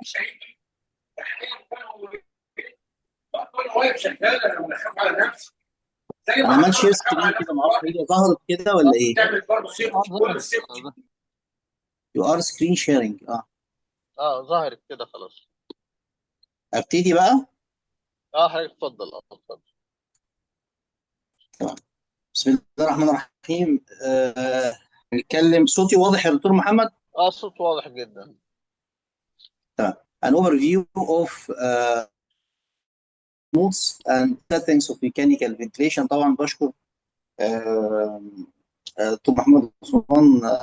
مش هيجي. يعني كل واقف شغال، انا بخاف على نفسي زي ما انا عمال حضرتك شير بتخاف سكرين على كده، نفسك ما اعرفش دلوقتي. هي ظهرت كده ولا ايه؟ تعمل برضه سيفتي، كل ظهرت. السيفتي. يو ار سكرين شيرنج. ظهرت كده خلاص. ابتدي بقى. حضرتك اتفضل. اتفضل. تمام. بسم الله الرحمن الرحيم. نتكلم. صوتي واضح يا دكتور محمد؟ الصوت واضح جدا. تمام. an overview of modes and settings of mechanical ventilation. طبعا بشكر دكتور محمد عثمان،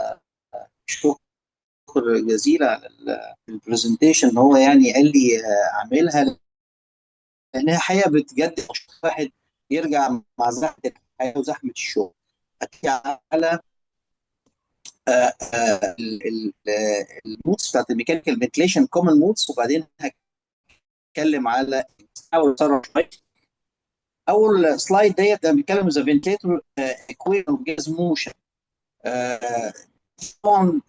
شكر جزيلا على البرزنتيشن، ان هو يعني قال لي اعملها، لانها حقيقه بتجدد واحد يرجع مع زحمه الحياه وزحمه الشغل. هتيجي على المودز بتاعت الميكانيكال فنتليشن، كومن مودز، وبعدين هتكلم على اول سلايد ديت بنتكلم ذا فنتليتور ايكويشن اوف جاز موشن. طبعا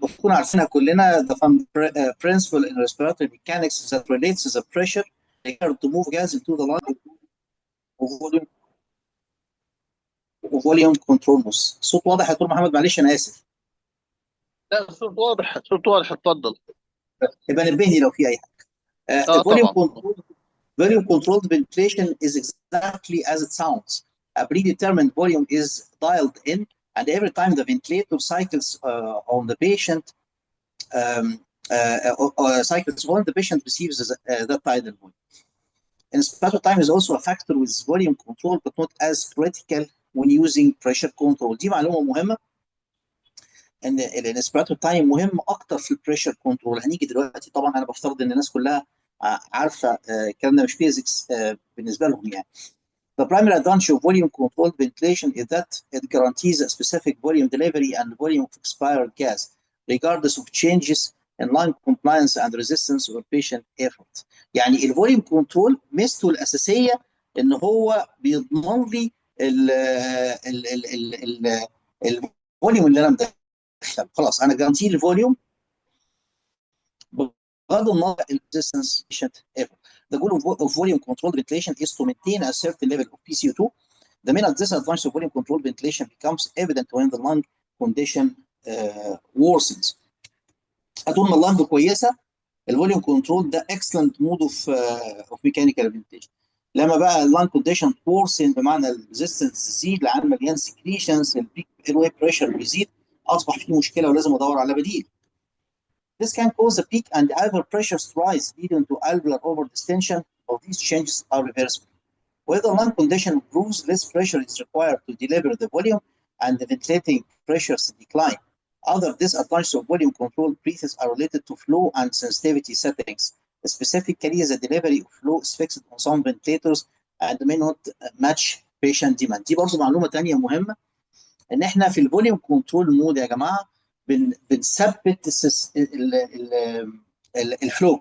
بنكون عارفينها كلنا. the principle in respiratory mechanics that relates to the pressure required to move gas into the lung وفوليوم كنترول. الصوت واضح يا دكتور محمد؟ معلش انا اسف. لا، الصوت واضح، الصوت واضح، اتفضل. يبقى نبهني لو في اي حاجه. الفوليوم طبعا. كنترول volume controlled ventilation is exactly as it sounds. A predetermined volume is dialed in, and every time the ventilator cycles on the patient, the patient receives that tidal volume. Inspirator time is also a factor with volume control, but not as critical when using pressure control. دي معلومه مهمه، ان الانسبيراتور تايم مهم اكتر في البريشر كنترول. هنيجي دلوقتي. طبعا انا بفترض ان الناس كلها عارفه الكلام ده، مش فيزيكس بالنسبه لهم يعني. The primary advantage of volume controlled ventilation is that it guarantees a specific volume delivery and volume of expired gas, regardless of changes in lung compliance and resistance or patient effort. يعني الفوليوم كنترول ميزته الاساسيه ان هو بيضمن لي الفوليوم اللي انا مدخله. خلاص انا جارانتي الفوليوم بغض النظر الريزستنس patient effort. The goal of volume controlled ventilation is to maintain a certain level of PCO2. The main disadvantage of volume controlled ventilation becomes evident when the lung condition worsens. طول ما اللنج كويسه، الفوليوم كنترول ده excellent mode of mechanical ventilation. لما بقى اللنج كونديشن worsen، بمعنى الريزستنس تزيد، العين مليان سكريشنز، البيك ايرواي بريشر بيزيد، اصبح في مشكله ولازم ادور على بديل. This can cause a peak and alveolar pressures to rise, leading to alveolar overdistension. All these changes are reversible. When the lung condition improves, less pressure is required to deliver the volume, and the ventilating pressures decline. Other disadvantages of volume control breathes are related to flow and sensitivity settings. Specifically, the delivery of flow is fixed on some ventilators and may not match patient demand. دي برضه معلومة تانية مهمة، ان احنا في الفوليوم كنترول مود يا جماعة بنثبت الفلو.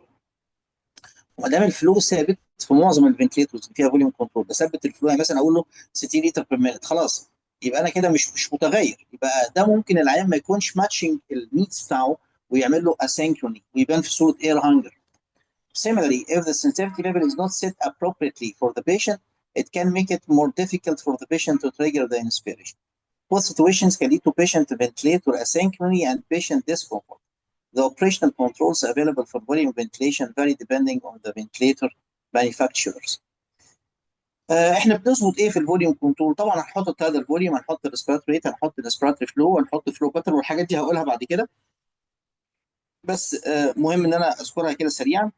وما دام الفلو ثابت في معظم الفنتليتورز اللي فيها فوليوم كنترول، بثبت الفلو. يعني مثلا اقول له 60 لتر بير مينت، خلاص يبقى انا كده مش متغير. يبقى ده ممكن العيان ما يكونش ماتشنج النيدز بتاعه ويعمل له اسynchronous ويبان في صوره اير هانجر. Similarly, if the sensitivity level is not set appropriately for the patient, it can make it more difficult for the patient to trigger the inspiration. Both situations can lead to patient ventilator asynchrony and patient discomfort. The operational controls available for volume ventilation vary depending on the ventilator manufacturers. احنا بنظبط ايه في الفوليوم كنترول؟ طبعا هنحط هذا الفوليوم، هنحط الريسبيراتوري ريت، هنحط الريسبيراتوري فلو، هنحط فلو باترن، والحاجات دي هقولها بعد كده. بس مهم ان انا اذكرها كده سريعا.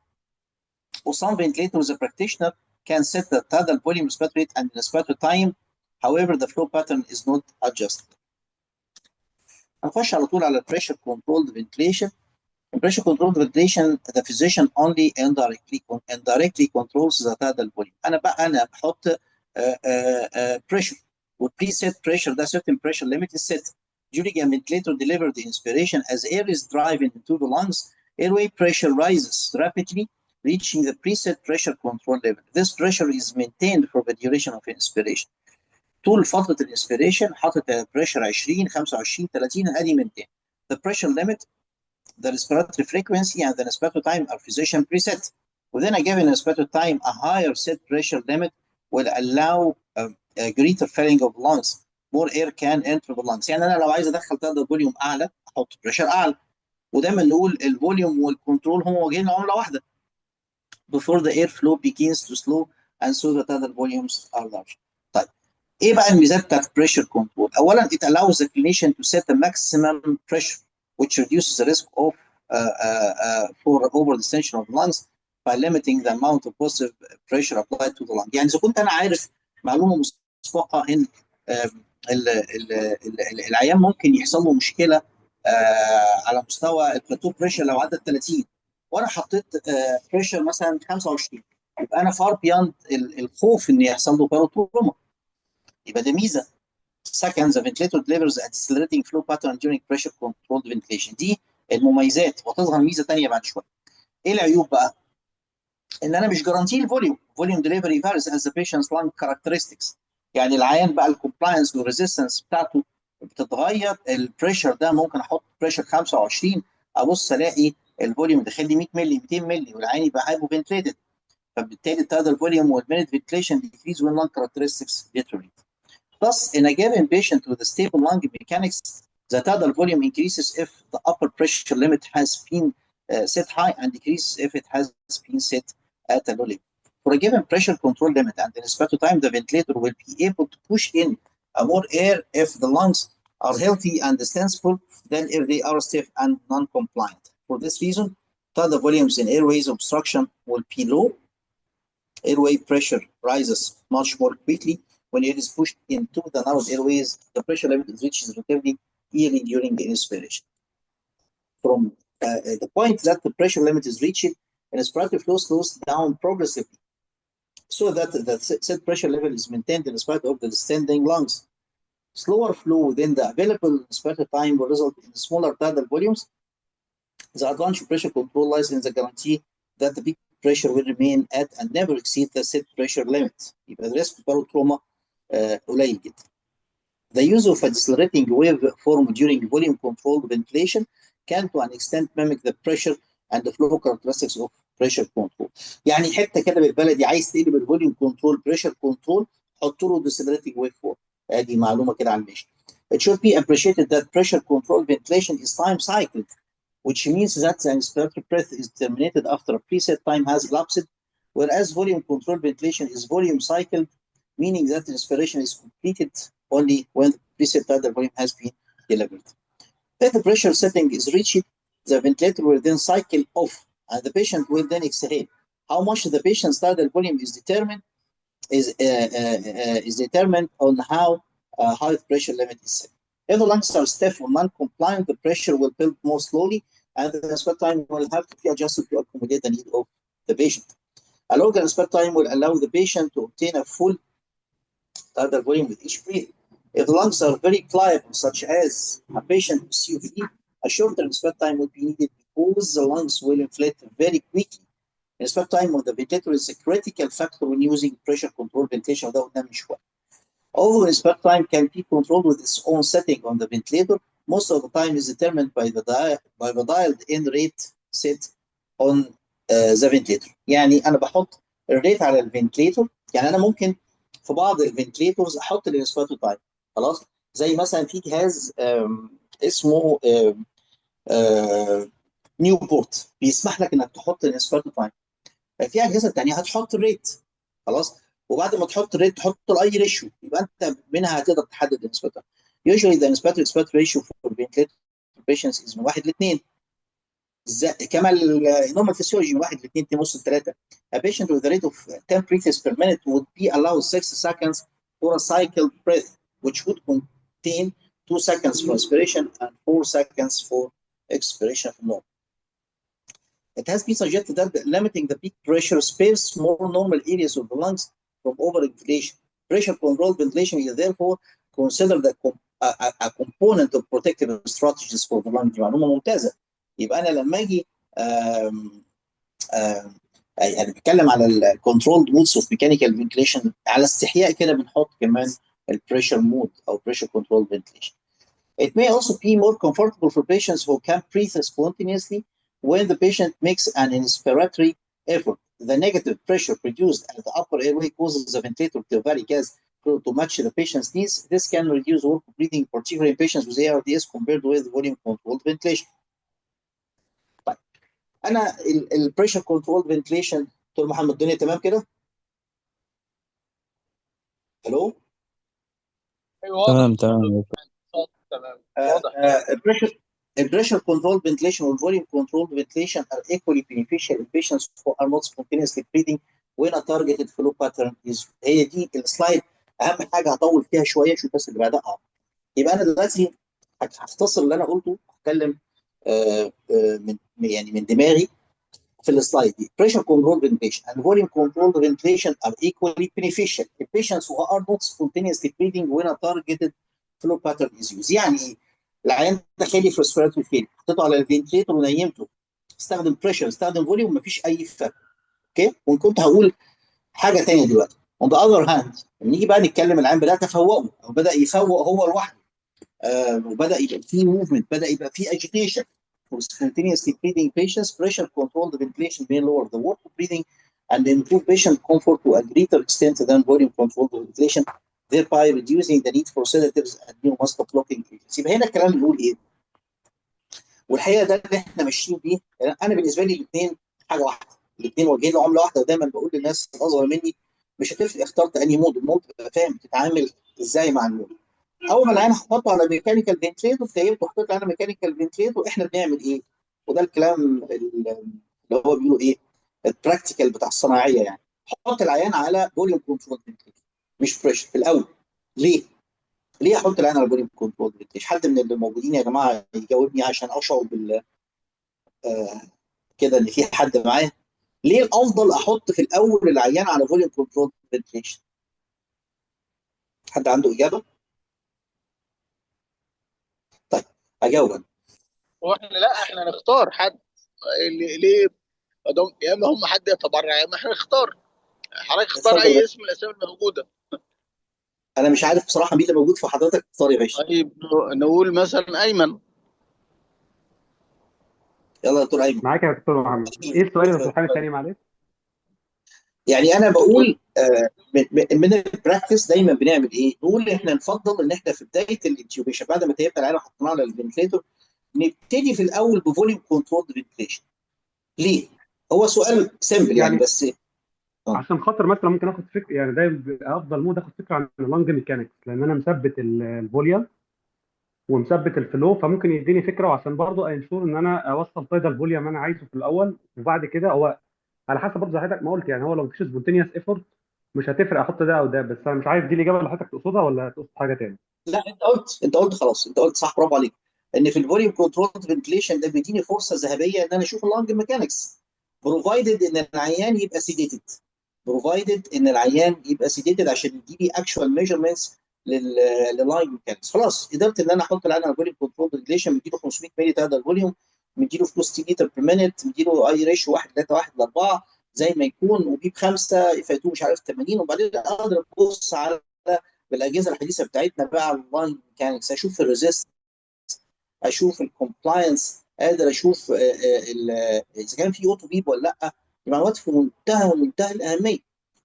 وsome ventilators the practitioner can set the tidal volume, respiratory rate, and respiratory time. However, the flow pattern is not adjusted. هنخش على طول على pressure controlled ventilation. In pressure controlled ventilation, the physician only indirectly controls the tidal volume. انا بحط pressure، والpreset pressure ده certain pressure limit is set. During a ventilator delivered the inspiration, as air is driven into the lungs, airway pressure rises rapidly, reaching the preset pressure control level. This pressure is maintained for the duration of inspiration. طول فترة الانسبيريشن حاطط بريشر 20 25 30 ادي 200. The pressure limit the respiratory frequency and the respiratory time are physician preset. Within a given respiratory time, a higher set pressure limit will allow a greater filling of lungs. More air can enter the lungs. يعني انا لو عايز ادخل تقدر فوليوم اعلى احط بريشر اعلى. ودايما نقول الفوليوم والكنترول هم واجهين عمله واحده. Before the airflow begins to slow and so that other volumes are large. طيب ايه بقى الميزات بتاعت pressure control؟ اولا it allows the clinician to set the maximum pressure which reduces the risk of for overdistension of lungs by limiting the amount of positive pressure applied to the lung. يعني اذا كنت انا عارف معلومه مسبقه ان العيان ممكن يحصل له مشكله على مستوى البلاتو بريشر لو عدت 30 وانا حطيت بريشر مثلا 25 يبقى انا فار بياند الخوف ان يحصل له باروتروما. يبقى ده ميزه. Second, the ventilator delivers a decelerating flow pattern during pressure controlled ventilation. دي المميزات وتظهر ميزه ثانيه بعد شويه. ايه العيوب بقى؟ ان انا مش جارانتي الفوليوم. فوليوم ديليفري varies as the patient's lung characteristics. يعني العيان بقى الكومبلاينس والريزيستنس بتاعته بتتغير. البريشر ده ممكن احط بريشر 25 ابص الاقي الفوليوم داخل لي 100 مللي 200 مللي والعين يبقى هايبو فنتليتد. فبالتالي ابتدى الفوليوم والمينت فنتليشن decrease when lung characteristics deteriorate. Thus, in a given patient with a stable lung mechanics, the tidal volume increases if the upper pressure limit has been set high and decreases if it has been set at a low level. For a given pressure control limit and in respect to time, the ventilator will be able to push in more air if the lungs are healthy and distensible than if they are stiff and non-compliant. For this reason, tidal volumes in airways obstruction will be low. Airway pressure rises much more quickly when it is pushed into the narrow airways. The pressure limit reaches relatively early during the inspiration. From the point that the pressure limit is reached, respiratory flow slows down progressively, so that the set pressure level is maintained in spite of the distending lungs. Slower flow within the available respiratory time will result in smaller tidal volumes. The advantage of pressure control lies in the guarantee that the peak pressure will remain at and never exceed the set pressure limit. يبقى الريسك باروتروما قليل جدا. The use of a decelerating wave form during volume controlled ventilation can to an extent mimic the pressure and the flow characteristics of pressure control. يعني حته كده بالبلدي عايز تقلب الفوليوم كنترول بريشر كنترول حط له decelerating wave form. ادي معلومه كده على الماشي. It should be appreciated that pressure controlled ventilation is time cycled, which means that the inspiratory breath is terminated after a preset time has elapsed, whereas volume controlled ventilation is volume cycled, meaning that the inspiration is completed only when the preset tidal volume has been delivered. If the pressure setting is reached, the ventilator will then cycle off and the patient will then exhale. How much the patient's tidal volume is determined on how high the pressure limit is set. If the lungs are stiff or non-compliant, the pressure will build more slowly and the respect time will have to be adjusted to accommodate the need of the patient. A longer respect time will allow the patient to obtain a full tidal volume with each breath. If the lungs are very pliable, such as a patient with COPD, a shorter respect time will be needed because the lungs will inflate very quickly. Respect time of the ventilator is a critical factor when using pressure control ventilation without قلنا شوية. Although respect time can be controlled with its own setting on the ventilator, most of the time is determined by the dialed in rate set on the ventilator. يعني أنا بحط الريت على الفنتليتور. يعني أنا ممكن في بعض الفنتليتورز أحط الريسبيراتوري تايم خلاص. زي مثلا في جهاز اسمه نيوبورت بيسمح لك انك تحط الريسبيراتوري تايم. في اجهزه ثانيه هتحط الريت خلاص وبعد ما تحط الريت تحط اي ريشيو يبقى انت منها هتقدر تحدد الانسبكتور. Usually the inspector ratio for ventilator patients is من 1 ل 2 كما النورمال فيسيولوجي من 1 ل 2 2.5 ل 3. A patient with a rate of 10 breaths per minute would be allowed 6 seconds for a cycled breath, which would contain 2 seconds for inspiration and 4 seconds for expiration from normal. It has been suggested that limiting the peak pressure spares more normal areas of the lungs from overinflation. Pressure controlled ventilation is therefore considered a component of protective strategies for the lung. دي معلومه ممتازه. يبقى انا لما اجي يعني بتكلم على الكنترولد مودز اوف ميكانيكال فنتيليشن على استحياء كده بنحط كمان البريشر مود او بريشر كنترول فنتيليشن. It may also be more comfortable for patients who can breathe spontaneously when the patient makes an inspiratory effort. The negative pressure produced at the upper airway causes the ventilator to vary gas to match the patient's needs. This can reduce work breathing, particularly in patients with ARDS compared with volume controlled ventilation. طيب انا البريشر كنترول فنتليشن. دكتور محمد الدنيا تمام كده؟ الو. ايوه واضح تمام. الصوت تمام واضح. البريشر كنترول فنتليشن والفوليوم كنترول فنتليشن are equally beneficial in patients who are not spontaneously breathing when a targeted flow pattern is. هي دي السلايد اهم حاجه هطول فيها شويه. شوف بس اللي بعدها. يبقى انا دلوقتي هختصر اللي انا قلته. هتكلم من دماغي في السلايد دي. pressure control ventilation and volume control ventilation are equally beneficial in patients who are not spontaneously breathing when a targeted flow pattern is used. يعني ايه؟ العيان دخلي في ريسبيراتوري فيل، حطيته على الفنتليتور ونيمته، استخدم بريشر استخدم فوليوم، مفيش اي فرق. اوكي؟ وان كنت هقول حاجه ثانيه دلوقتي. on the other hand لما نيجي بقى نتكلم العيان بدا تفوقه او بدا يفوق هو لوحده، وبدا يبقى فيه موفمنت، بدا يبقى فيه agitation. For spontaneously breathing patients, pressure controlled ventilation may lower the work of breathing and improve patient comfort to a greater extent than volume controlled ventilation, thereby reducing the need for sedatives and pneumomastic blocking agents. يبقى هنا الكلام بيقول ايه؟ والحقيقه ده اللي احنا ماشيين بيه. انا بالنسبه لي الاثنين حاجه واحده، الاثنين واجهين لعمله واحده. ودايما بقول للناس الاصغر مني مش هتفرق اخترت انهي مود، المود تبقى فاهم تتعامل ازاي مع المود. اول ما العين هحطه على ميكانيكال فنتريتور، تخيلت حطيت على ميكانيكال فنتريتور، احنا بنعمل ايه؟ وده الكلام اللي هو بيقولوا ايه؟ البراكتيكال بتاع الصناعيه يعني. حط العيان على فوليوم كنترول فنتريتور مش بريشر في الاول. ليه؟ ليه احط العيان على فوليوم كنترول فنتريتور؟ حد من اللي موجودين يا جماعه يجاوبني عشان اشعر بال كده ان في حد معايا. ليه الافضل احط في الاول العيان على فوليوم كنترول فنتريشن؟ حد عنده اجابه؟ طيب اجاوب انا. احنا نختار حد اللي ليه يا اما هم حد يتبرع يا اما احنا نختار. حضرتك اختار اتفضل اي بس. اسم من الاسامي الموجوده. انا مش عارف بصراحه مين اللي موجود في حضرتك. اختار يا باشا. طيب نقول مثلا ايمن. يلا يا دكتور ايمن. معاك يا دكتور محمد. ايه السؤال يا دكتور حامد تاني معلش؟ يعني انا بقول من البراكتس دايما بنعمل ايه؟ نقول احنا نفضل ان احنا في بدايه الانتيوبيشن بعد ما تيبنا العيال وحطيناها على الفنتليتور نبتدي في الاول بفوليوم كنترول فنتليشن. ليه؟ هو سؤال سيمبل يعني بس. عشان خاطر مثلا ممكن اخد فكره، يعني ده بيبقى افضل مود اخد فكره عن اللانج ميكانكس، لان انا مثبت الفوليوم ومثبت الفلو، فممكن يديني فكره. وعشان برضه انشور ان انا اوصل قيد الفوليوم انا عايزه في الاول، وبعد كده هو على حسب برضه زي حضرتك ما قلت. يعني هو لو مفيش سبونتينيوس ايفورت مش هتفرق احط ده او ده، بس انا مش عارف دي الاجابه اللي حضرتك تقصدها ولا تقصد حاجه تاني. لا انت قلت خلاص. انت قلت صح، برافو عليك. ان في الفوليوم كنترول فنتليشن ده بيديني فرصه ذهبيه ان انا اشوف اللانج ميكانكس، بروفايدد ان العيان يبقى سيديتد. عشان يديني اكشوال ميجرمنتس لللاين ميكانكس. خلاص قدرت ان انا احط العيان على الفوليوم كنترول فنتليشن، مديله 500 مللي هذا الفوليوم، مديله فلوس لتر بير مينت، مديله اي ريشيو 1:3:1:4 زي ما يكون، وبي ب5 فاتوه مش عارف 80. وبعدين اقدر ابص على بالاجهزه الحديثه بتاعتنا بقى على اللاين ميكانكس، اشوف الريزيست، اشوف الكومبلاينس، قادر اشوف اذا كان في اوتو بيب ولا لا. المعلومات في منتهى الاهميه.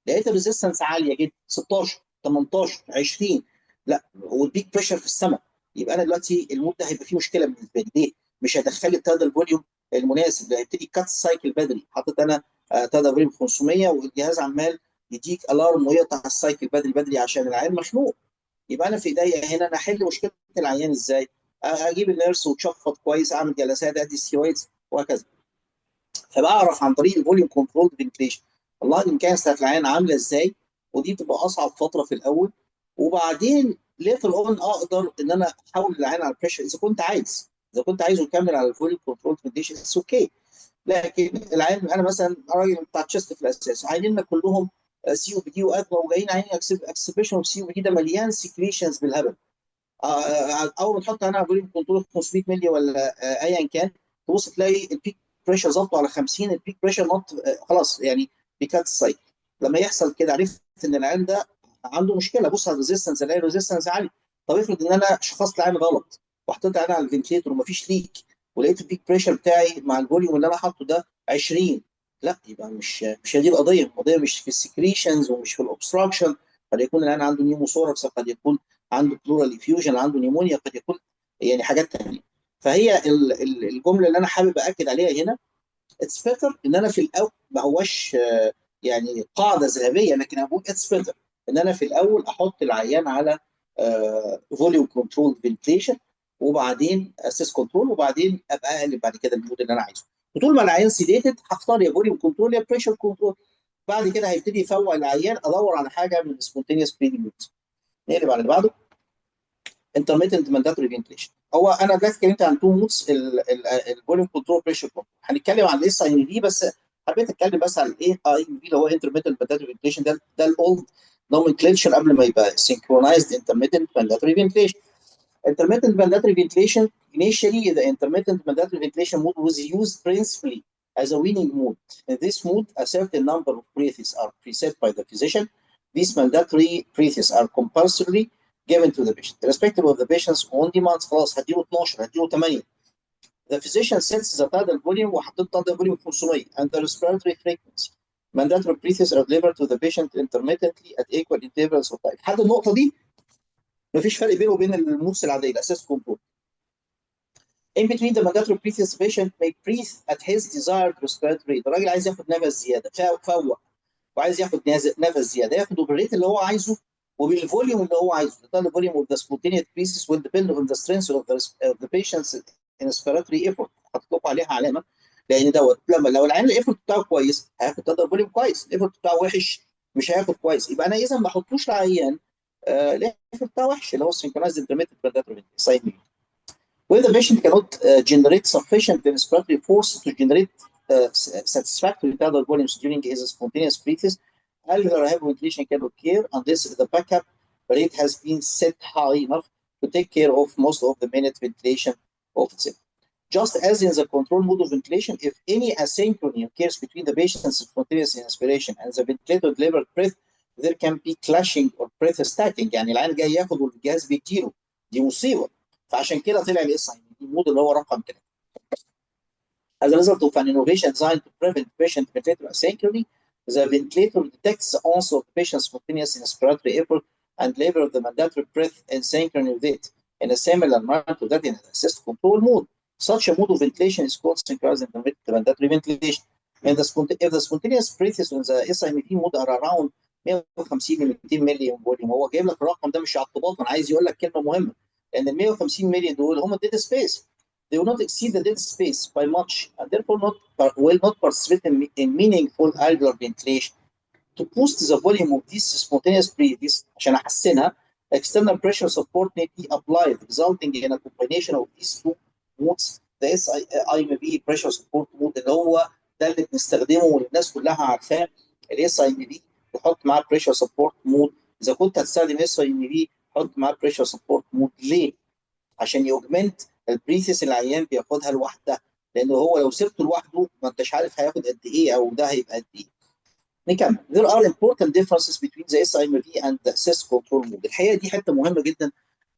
لقيت الريزيستنس عاليه جدا 16 18 20، لا والبيك بريشر في السماء، يبقى انا دلوقتي المود ده هيبقى فيه مشكله بالنسبه لي. ليه؟ مش هيدخل لي التادا الفوليوم المناسب، ده هيبتدي كات سايكل بدري. حاطط انا تادا فوليوم 500 والجهاز عمال يديك الارم ويقطع السايكل بدري عشان العيان مخنوق. يبقى انا في ايديا هنا انا احل مشكله العيان ازاي؟ اجيب النيرس وتشفط كويس، اعمل جلسات، ادي ستيرويدز وهكذا. فبعرف عن طريق الفوليوم كنترول فنتليشن والله الامكانيات بتاعت العيان عامله ازاي. ودي بتبقى اصعب فتره في الاول، وبعدين ليتر اون اقدر ان انا احول العيان على البريشر اذا كنت عايز. اذا كنت عايزه يكمل على الفوليوم كنترول فنتليشن اتس اوكي. لكن العيان انا مثلا راجل بتاع تشست في الاساس، عياننا كلهم سي او بي دي وازمه، وجايين عيانين اكسبريشن اوف سي او بي دي ده مليان سكريشنز بالهبل. اول ما تحط انا فوليوم كنترول 500 مللي ولا ايا كان، تبص تلاقي البيك بريشر ظبطه على 50، البيك بريشر نط خلاص يعني بيكات السايكل. لما يحصل كده عرفت ان العيان ده عنده مشكله. بص على الريزيستنس، الاقي الريزيستنس عالي. طب افرض ان انا شخصت العيان غلط، وحطيت عيني على الفنتليتور ومفيش ليك، ولقيت البيك بريشر بتاعي مع الفوليوم اللي انا حاطه ده 20، لا يبقى مش هي دي القضيه مش في السكريشنز ومش في الاوبستراكشن. قد يكون الان عنده نيموثوركس، قد يكون عنده بلورال افيوجن، عنده نيمونيا، قد يكون يعني حاجات ثانيه. فهي الجمله اللي انا حابب اكد عليها هنا، اتس بيتر ان انا في الاول ما هوش يعني قاعده ذهبيه، لكن اقول اتس بيتر ان انا في الاول احط العيان على فوليوم كنترول فنتليشن، وبعدين اسيس كنترول، وبعدين ابقى اقلب بعد كده المود اللي انا عايزه. وطول ما العيان سيديتد هختار يا فوليوم كنترول يا بريشر كنترول. بعد كده هيبتدي يفوق العيان، ادور على حاجه من سبونتينيوس بريدنج. نقلب على اللي بعده. انترميتنت مانداتوري فنتليشن. هو انا دلوقتي اتكلمت عن تو مودز، الفوليوم كنترول بريشر كنترول. هنتكلم عن الاس اي ام في، بس حبيت اتكلم بس عن الاي اي ام في اللي هو انترميتنت مانداتوري فنتليشن. ده الاولد نومنكلتشر قبل ما يبقى سينكرونايزد انترميتنت مانداتوري فنتليشن. Intermittent mandatory ventilation, initially the intermittent mandatory ventilation mode was used principally as a weaning mode. In this mode, a certain number of breaths are preset by the physician. These mandatory breaths are compulsorily given to the patient, irrespective of the patient's own demands. خلاص هديله 12 هديله 8. The physician sets the tidal volume وحطيت tidal volume 500 and the respiratory frequency. Mandatory breaths are delivered to the patient intermittently at equal intervals of time. لحد النقطة دي مفيش فرق بينه وبين الموس العاديه الاساس كنترول. In between the mandatory breaths, the patient may breathe at his desired respiratory rate. الراجل عايز ياخد نفس زياده، فوق وعايز ياخد نفس زياده، ياخده بالريت اللي هو عايزه وبالفوليوم اللي هو عايزه. The volume of the spontaneous breaths will depend on the strength of the patient's inspiratory effort. حاطط لكم عليها علامه، لان دوت لو العين الايفورت بتاعه كويس هياخد تقدر فوليوم كويس، الايفورت بتاعه وحش مش هياخد كويس. يبقى انا اذا ما احطوش لعيان الايفورت بتاعه وحش اللي هو synchronized intermittent mandatory ventilation. When the patient cannot generate sufficient inspiratory force to generate satisfactory tidal volumes during his spontaneous breaths, alveolar hypoventilation can occur unless the backup rate has been set high enough to take care of most of the minute ventilation of the system. Just as in the control mode of ventilation, if any asynchrony occurs between the patient's spontaneous inspiration and the ventilator delivered breath, there can be clashing or breath stacking. يعني العين جاي ياخد والجهاز بيديله، دي مصيبه. فعشان كده طلع الاس اي المود اللي هو رقم كده. As a result of an innovation designed to prevent patient ventilator asynchrony, the ventilator detects the onset of the patient's spontaneous inspiratory effort and delivers the mandatory breath in synchrony with it in a similar manner to that in the assist control mode. Such a mode of ventilation is called synchronized intermittent mandatory ventilation. If the spontaneous breaths in the SIMV mode are around 150 ل 200 ملي فوليوم، هو جايب لك الرقم ده مش اعتباط، انا عايز يقول لك كلمه مهمه، لان ال 150 ملي دول هم الديد سبيس. They will not exceed the dead space by much and therefore will not participate in meaningful alveolar ventilation. To boost the volume of these spontaneous breaths عشان احسنها, external pressure support may be applied, resulting in a combination of these two modes. The SIMV pressure support mode اللي هو ده اللي بنستخدمه والناس كلها عارفاه. الاس اي ام في تحط معاه بريشر سبورت مود. اذا كنت هتستخدم اس اي ام في حط معاه بريشر سبورت مود. ليه؟ عشان يوجمنت البريثس اللي العيان بياخدها لوحدها، لانه هو لو سبته لوحده ما انتش عارف هياخد قد ايه او ده هيبقى قد ايه. نكمل. There are important differences between the SIMV and the SIS control mode. الحقيقه دي حته مهمه جدا.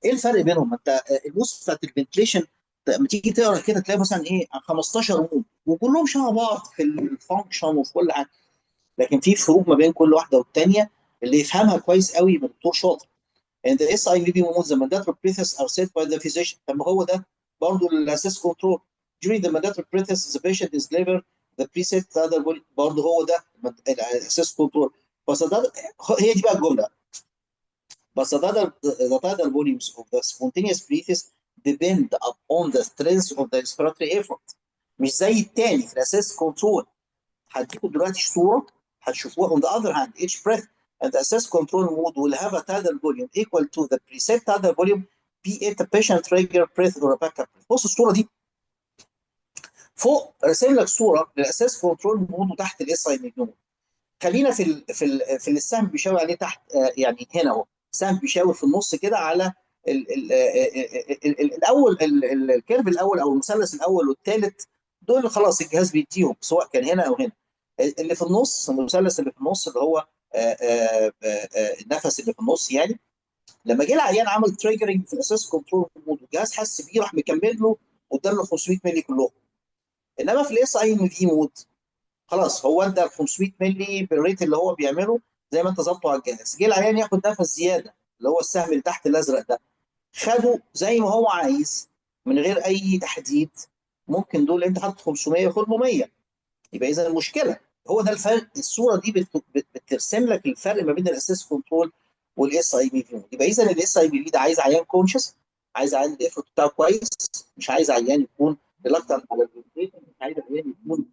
ايه الفرق بينهم؟ انت الموس بتاعت الفنتليشن لما تيجي تقرا كده تلاقي مثلا ايه 15 مود وكلهم شبه بعض في الفانكشن وفي كل حاجه، لكن في فروق ما بين كل واحده والثانيه اللي يفهمها كويس قوي من دكتور شاطر. And the SIMV modes, the mandatory breaths are set by the physician. طب ما هو ده برضه الاساس كنترول. During the mandatory breaths the patient is delivered the preset tidal volume. برضه هو ده الاساس كنترول. بس ده هي دي بقى الجمله. But the tidal volumes of the spontaneous breaths depend upon the strength of the respiratory effort. مش زي الثاني في الاساس كنترول. هديكم دلوقتي صوره هتشوفوها. On the other hand, each breath and the assess control mode will have a tidal volume equal to the preset tidal volume, be it a patient trigger breath or a backup breath. بص الصوره دي فوق راسم لك صوره للاساس كنترول مود وتحت الاس اي مود. خلينا في السهم بيشاور عليه تحت، يعني هنا اهو سهم بيشاور في النص كده على الاول الكيرف الاول او المثلث الاول والثالث. دول خلاص الجهاز بيديهم سواء كان هنا او هنا. اللي في النص المثلث اللي في النص اللي هو النفس اللي في النص يعني لما جه العيان عمل تريجرنج في الاساس كنترول مود والجهاز حس بيه راح مكمل له قدام له 500 مللي كلهم. انما في الاس اي ام في مود خلاص هو ادى ال 500 مللي بالريت اللي هو بيعمله زي ما انت ظابطه على الجهاز. جه العيان ياخد نفس زياده اللي هو السهم اللي تحت الازرق ده، خده زي ما هو عايز من غير اي تحديد. ممكن دول انت حاطط 500 ياخد له 100. يبقى اذا المشكله هو ده الفرق. الصوره دي بترسم لك الفرق ما بين الاساس كنترول والاس اي بي في. يبقى اذا الاس اي بي في ده عايز عيان كونشس، عايز عيان الافرت بتاعه كويس، مش عايز عيان يكون ريلاكتنت على الفنتريتور، مش عايز عيان يكون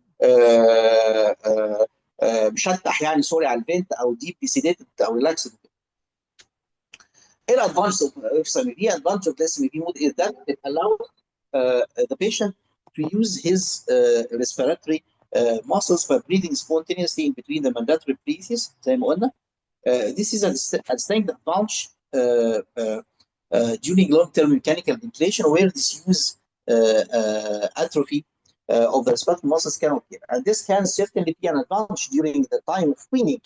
مشتح يعني سوري على الفنت او ديب سيديتد او ريلاكسد. ايه الادفانس اوف اس ام في؟ advantage of اس ام في mode is that it allows the patient to use his respiratory muscles for breathing spontaneously in between the mandatory breaths زي ما قلنا. This is a distinct advantage during long-term mechanical ventilation where disuse atrophy of the respiratory muscles can occur. And this can certainly be an advantage during the time of weaning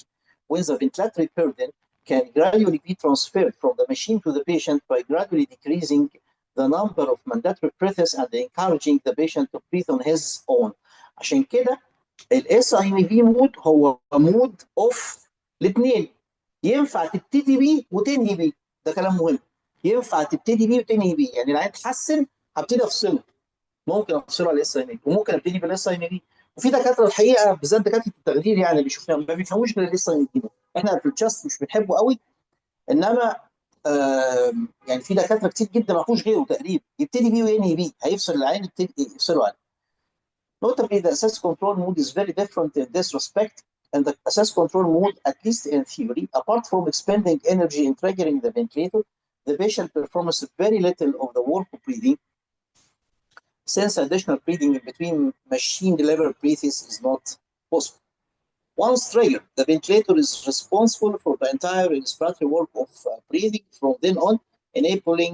when the ventilatory burden can gradually be transferred from the machine to the patient by gradually decreasing the number of mandatory breaths and encouraging the patient to breathe on his own. عشان كده الاس اي ام في مود هو مود اوف الاثنين، ينفع تبتدي بيه وتنهي بيه. ده كلام مهم. ينفع تبتدي بيه وتنهي بيه، يعني العيان اتحسن هبتدي افصله، ممكن افصله على الاس اي ام في وممكن ابتدي بالاس اي ام في. وفي دكاتره الحقيقه بالذات دكاتره التخدير يعني اللي شفناهم ما بيفهموش غير الاس اي ام في. احنا في الجاست مش بنحبه قوي، انما يعني في دكاتره كتير جدا ما فيهوش غيره تقريبا، يبتدي بيه وينهي بيه، هيفصل العين يبتدي يفصله عليه. Notably, the access control mode is very different in this respect, and the access control mode, at least in theory, apart from expending energy in triggering the ventilator, the patient performs very little of the work of breathing, since additional breathing in between machine-delivered breaths is not possible. Once triggered, the ventilator is responsible for the entire respiratory work of breathing from then on, enabling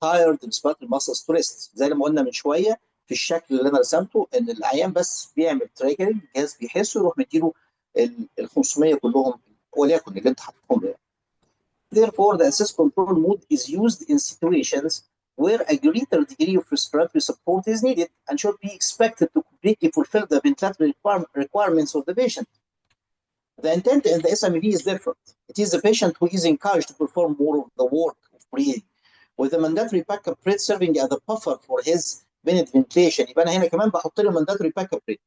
tired respiratory muscles to rest. زي ما قلنا من شويه في الشكل اللي انا رسمته ان العيان بس بيعمل تريجرنج، الجهاز بيحسه يروح مديله ال 500 كلهم وليكن اللي انت حاططهم ده. Therefore, the access control mode is used in situations where a greater degree of respiratory support is needed and should be expected to completely fulfill the ventilatory requirements of the patient. The intent in the SMV is different. It is the patient who is encouraged to perform more of the work of breathing, with the mandatory backup breath serving as a buffer for his minute ventilation. يبقى انا هنا كمان بحط له mandatory backup breath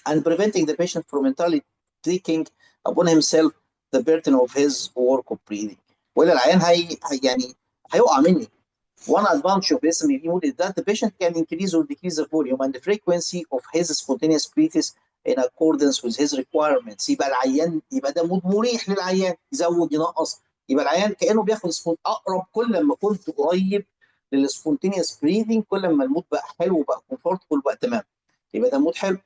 and preventing the patient from entirely taking upon himself the burden of his work of breathing. ولا العيان يعني هيقع مني. One advantage of SMV mode is that the patient can increase or decrease the volume and the frequency of his spontaneous breaths in accordance with his requirements. يبقى العيان يبقى ده مود مريح للعيان، يزود ينقص. يبقى العيان كانه بياخد اقرب. كل ما كنت قريب للسبونتينيوس بريثنج كل ما المود بقى حلو وبقى كومفورتبل وبقى تمام. يبقى ده مود حلو.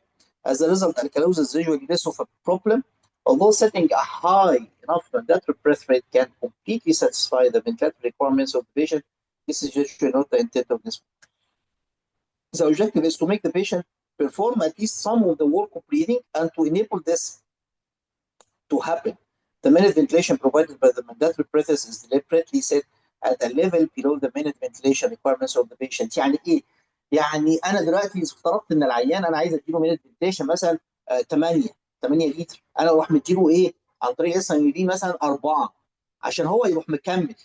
As a result, alkalosis is usually less of a problem, although setting a high enough mandatory breath rate can completely satisfy the ventilatory requirements of the patient. This is usually not the intent of this. The objective is to make the patient perform at least some of the work of breathing, and to enable this to happen, the minute ventilation provided by the mandatory breaths is deliberately set at a level below the minute ventilation requirements of the patient. يعني ايه؟ يعني انا دلوقتي افترضت ان العيان انا عايز اديله minute ventilation مثلا 8 لتر، انا اروح مديله ايه؟ عن طريق اس ام في مثلا 4 عشان هو يروح مكمل.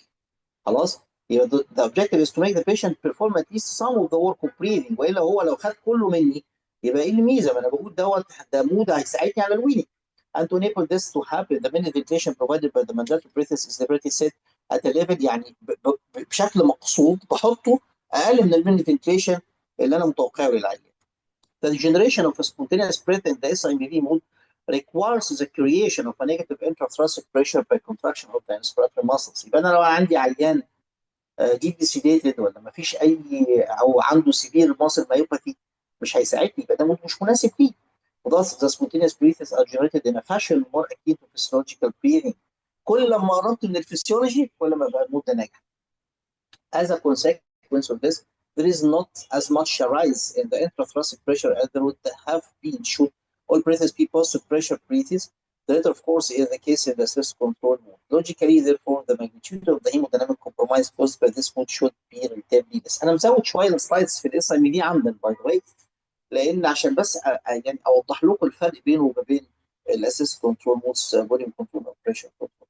خلاص؟ يبقى the objective is to make the patient perform at least some of the work of breathing، والا هو لو خد كله مني يبقى ايه الميزه؟ ما انا بقول ده مود هيساعدني على الويننج. And to enable this to happen, the minute ventilation provided by the mandatory breaths is deliberately set at a level يعني بشكل مقصود بحطه اقل من المينت ventilation اللي انا متوقعه للعيان. The generation of a spontaneous breath in the SIMV mode requires the creation of a negative intrathoracic pressure by contraction of the inspiratory muscles. يبقى انا لو عندي عيان ديب سيديتد ولا ما فيش اي او عنده سيفير ماسل مايوباثي مش هيساعدني، يبقى ده مش مناسب ليه. Thus, the spontaneous breaths are generated in a fashion more akin to physiological breathing. كل ما قربت من الفسيولوجي كل ما بقى المود ناجح. As a consequence of this, there is not as much a rise in the intrathoracic pressure as there would have been should all breaths be positive pressure breaths. The latter, of course, is the case in the stress control mode. Logically, therefore, the magnitude of the hemodynamic compromise caused by this mode should be relatively less. أنا مزود شوية السلايدز في الاس ام دي عمدا باي ذا واي، لأن عشان بس يعني أوضح لكم الفرق بينه وبين الاسيست كنترول مودز فوليوم كنترول أو بريشر كنترول.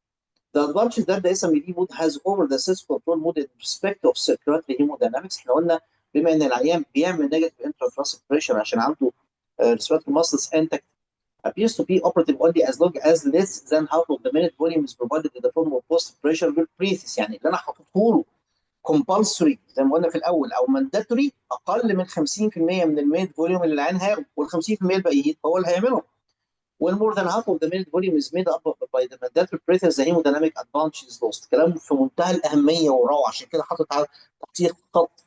The advantage that the SMED mode has over the assist control mode in respect of circulatory hemodynamics. احنا قلنا بما ان العيان بيعمل نيجاتيف intrathoractic pressure عشان عنده respiratory muscles intact appears to be operative only as long as less than half of the minute volume is provided in the form of post pressure breathes. يعني اللي انا حاطه له compulsory زي ما قلنا في الاول او mandatory اقل من 50% من المينت فوليوم اللي العيان هياخده، وال 50% الباقيين هو اللي هيعملهم. When more than half of the minute volume is made up by the mandatory breathers, the hemodynamic advantage is lost. كلام في منتهى الأهمية والروعة، عشان كده حاطط على تحتيه خط.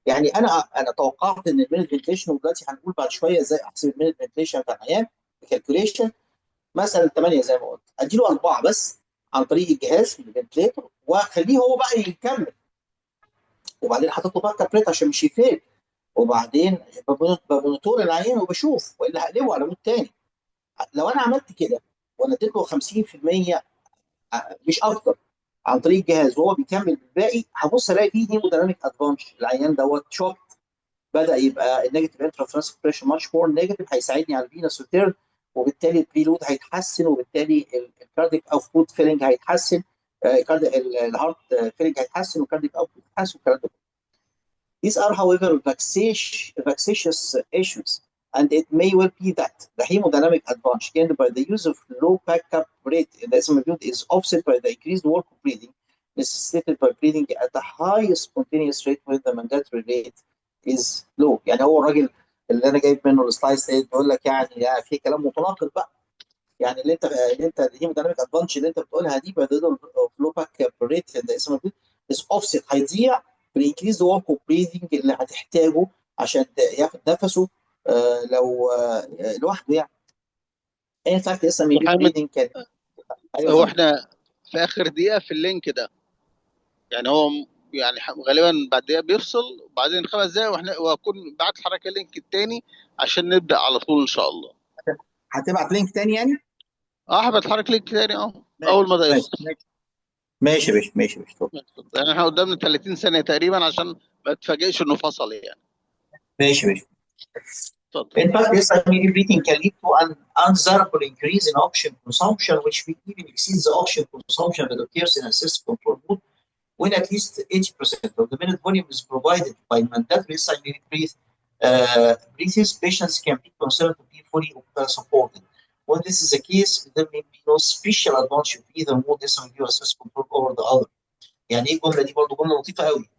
يعني أنا توقعت إن المينت فنتيشن، ودلوقتي هنقول بعد شوية إزاي أحسب المينت فنتيشن بتاع العيان بكالكوليشن. مثلا 8 زي ما قلت، أديله 4 بس عن طريق الجهاز الفنتليتور، وأخليه هو بقى يكمل. وبعدين حاطط له بقى تابلت عشان مش يفيل، وبعدين بمونيتور العيان وبشوف، والا هقلبه على مود تاني. لو انا عملت كده وانا اديت له 50% مش اكتر عن طريق الجهاز وهو بيكمل بالباقي، هبص الاقي فيه هيموديناميك ادفانتج. العيان دوت شوك، بدا يبقى النيجاتيف انترافيرنس بريشر ماتش مور نيجاتيف، هيساعدني على الفينس ريتيرن، وبالتالي البريلود هيتحسن، وبالتالي الكارديك اوتبوت فيلنج هيتحسن، الهارت فيلنج هيتحسن، والكارديك اوتبوت هيتحسن، والكلام ده. These are, however, vexatious issues, and it may well be that the hemodynamic advantage gained by the use of low backup rate in the SMFU is offset by the increased work of breathing necessitated by breathing at a high spontaneous rate when the mandatory rate is low. يعني هو الراجل اللي انا جايب منه السلايس بيقول لك يعني في كلام متناقض بقى. يعني اللي انت الهيمودynamic advantage اللي انت بتقولها دي by the low backup rate in the SMFU is offset، هيضيع بالانكريز ورك اوف بريذنج اللي هتحتاجه عشان ياخد نفسه لو لوحده يعني. ان فاكت اس ام اي بريذنج كان هو احنا في اخر دقيقه في اللينك ده، يعني هو يعني غالبا بعد دقيقه بيفصل، وبعدين 5 دقايق واكون بعت حركه اللينك الثاني عشان نبدا على طول ان شاء الله. هتبعت لينك تاني يعني؟ هبعت حركه لينك ثاني اول ما ده يفصل. ماشي يا باشا، ماشي يا باشا. يعني احنا قدامنا 30 ثانيه تقريبا عشان ما تتفاجئش انه فصل يعني. ماشي يا باشا. اتفضل. In fact, this immediate breathing can lead to an undesirable increase in oxygen consumption, which may even exceed the oxygen consumption that occurs in assist control mode, when at least 80% of the minute volume is provided by mandatory immediate breathes. Patients can be considered to be fully supported. When this is the case, there may be no special advantage of either mode SMD or assist control over the other. يعني ايه الجمله دي؟ برضه جمله لطيفه قوي.